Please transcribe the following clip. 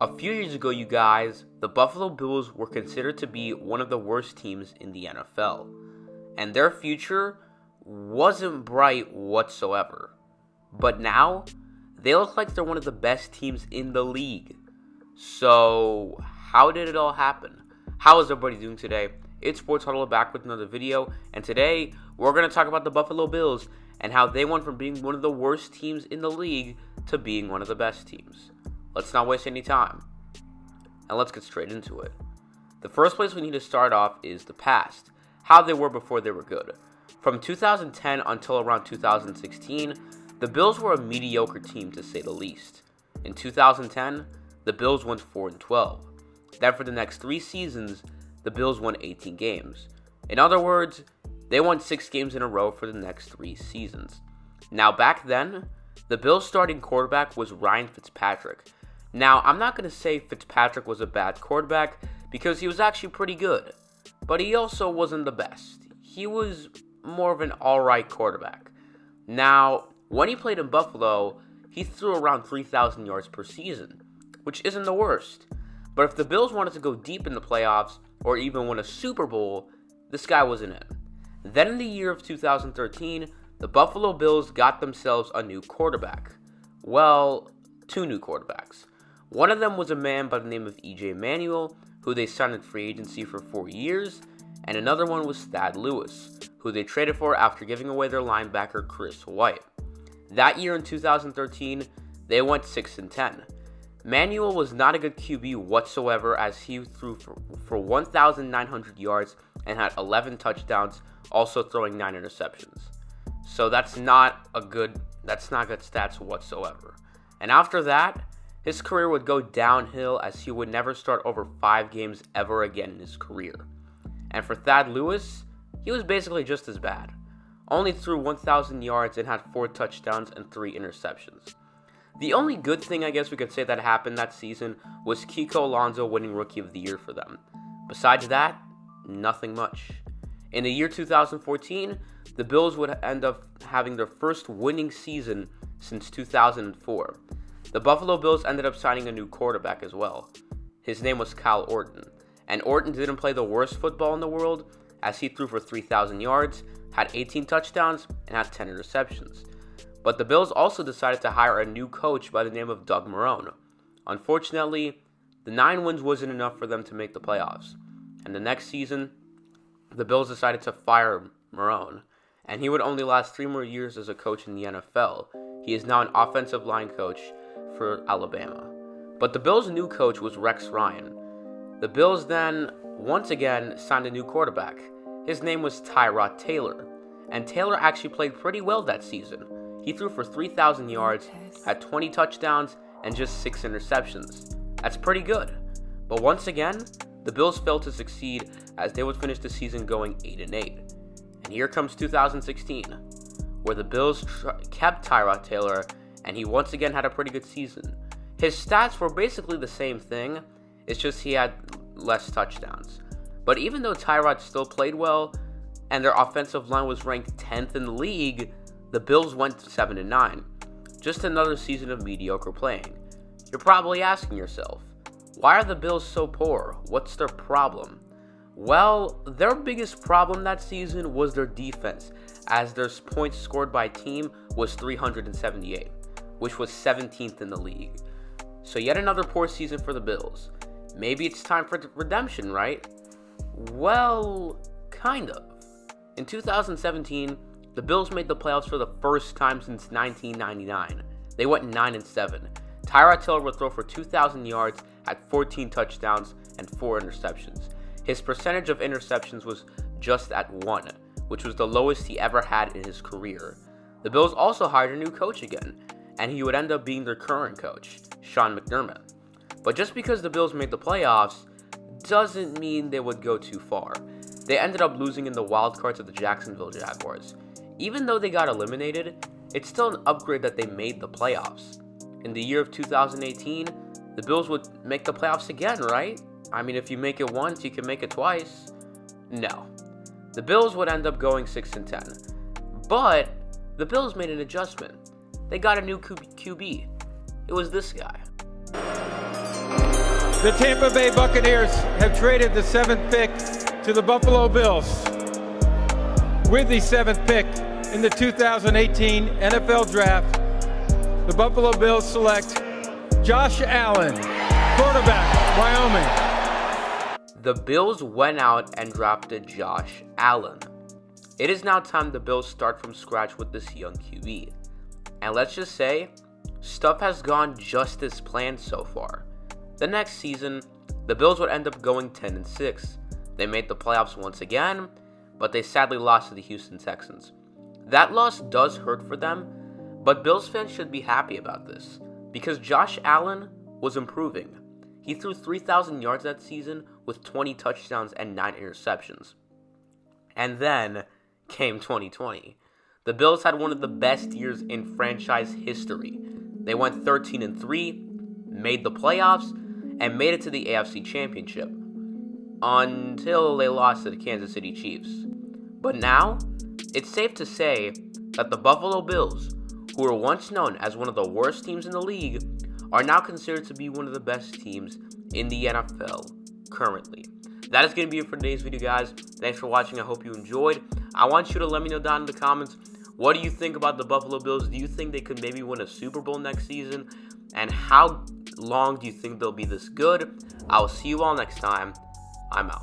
A few years ago, you guys, the Buffalo Bills were considered to be one of the worst teams in the NFL, and their future wasn't bright whatsoever. But now, they look like they're one of the best teams in the league. So, how did it all happen? How is everybody doing today? It's Sports Huddle back with another video, and today, we're going to talk about the Buffalo Bills and how they went from being one of the worst teams in the league to being one of the best teams. Let's not waste any time, and let's get straight into it. The first place we need to start off is the past, how they were before they were good. From 2010 until around 2016, the Bills were a mediocre team to say the least. In 2010, the Bills went 4-12. Then for the next 3 seasons, the Bills won 18 games. In other words, they won 6 games in a row for the next 3 seasons. Now back then, the Bills' starting quarterback was Ryan Fitzpatrick. Now, I'm not going to say Fitzpatrick was a bad quarterback because he was actually pretty good, but he also wasn't the best. He was more of an alright quarterback. Now, when he played in Buffalo, he threw around 3,000 yards per season, which isn't the worst. But if the Bills wanted to go deep in the playoffs or even win a Super Bowl, this guy wasn't it. Then in the year of 2013, the Buffalo Bills got themselves a new quarterback. Well, 2 new quarterbacks. One of them was a man by the name of E.J. Manuel, who they signed in free agency for 4 years, and another one was Thad Lewis, who they traded for after giving away their linebacker Chris White. That year in 2013, they went 6-10. Manuel was not a good QB whatsoever as he threw for 1,900 yards and had 11 touchdowns, also throwing 9 interceptions. So that's not good stats whatsoever. And after that, his career would go downhill as he would never start over 5 games ever again in his career. And for Thad Lewis, he was basically just as bad. Only threw 1,000 yards and had 4 touchdowns and 3 interceptions. The only good thing I guess we could say that happened that season was Kiko Alonso winning Rookie of the Year for them. Besides that, nothing much. In the year 2014, the Bills would end up having their first winning season since 2004. The Buffalo Bills ended up signing a new quarterback as well. His name was Kyle Orton, and Orton didn't play the worst football in the world as he threw for 3,000 yards, had 18 touchdowns, and had 10 interceptions. But the Bills also decided to hire a new coach by the name of Doug Marrone. Unfortunately, the 9 wins wasn't enough for them to make the playoffs, and the next season, the Bills decided to fire Marrone, and he would only last 3 more years as a coach in the NFL. He is now an offensive line coach for Alabama. But the Bills' new coach was Rex Ryan. The Bills then, once again, signed a new quarterback. His name was Tyrod Taylor, and Taylor actually played pretty well that season. He threw for 3,000 yards, had 20 touchdowns, and just 6 interceptions. That's pretty good. But once again, the Bills failed to succeed as they would finish the season going 8-8. And here comes 2016, where the Bills kept Tyrod Taylor, and he once again had a pretty good season. His stats were basically the same thing, it's just he had less touchdowns. But even though Tyrod still played well, and their offensive line was ranked 10th in the league, the Bills went 7-9. Just another season of mediocre playing. You're probably asking yourself, why are the Bills so poor? What's their problem? Well, their biggest problem that season was their defense, as their points scored by team was 378, which was 17th in the league. So yet another poor season for the Bills. Maybe it's time for redemption, right? Well, kind of. In 2017, the Bills made the playoffs for the first time since 1999. They went 9-7. Tyrod Taylor would throw for 2,000 yards, had 14 touchdowns, and 4 interceptions. His percentage of interceptions was just at 1, which was the lowest he ever had in his career. The Bills also hired a new coach again, and he would end up being their current coach, Sean McDermott. But just because the Bills made the playoffs doesn't mean they would go too far. They ended up losing in the wild card to the Jacksonville Jaguars. Even though they got eliminated, it's still an upgrade that they made the playoffs. In the year of 2018, the Bills would make the playoffs again, right? I mean, if you make it once, you can make it twice. No. The Bills would end up going 6-10. But the Bills made an adjustment. They got a new QB. It was this guy. The Tampa Bay Buccaneers have traded the 7th pick to the Buffalo Bills. With the 7th pick in the 2018 NFL Draft, the Buffalo Bills select Josh Allen, quarterback, Wyoming. The Bills went out and drafted Josh Allen. It is now time the Bills start from scratch with this young QB. And let's just say, stuff has gone just as planned so far. The next season, the Bills would end up going 10-6. They made the playoffs once again, but they sadly lost to the Houston Texans. That loss does hurt for them, but Bills fans should be happy about this, because Josh Allen was improving. He threw 3,000 yards that season with 20 touchdowns and 9 interceptions. And then came 2020. The Bills had one of the best years in franchise history. They went 13-3, made the playoffs, and made it to the AFC Championship, until they lost to the Kansas City Chiefs. But now, it's safe to say that the Buffalo Bills, who were once known as one of the worst teams in the league, are now considered to be one of the best teams in the NFL currently. That is going to be it for today's video, guys. Thanks for watching. I hope you enjoyed. I want you to let me know down in the comments, what do you think about the Buffalo Bills? Do you think they could maybe win a Super Bowl next season? And how long do you think they'll be this good? I will see you all next time. I'm out.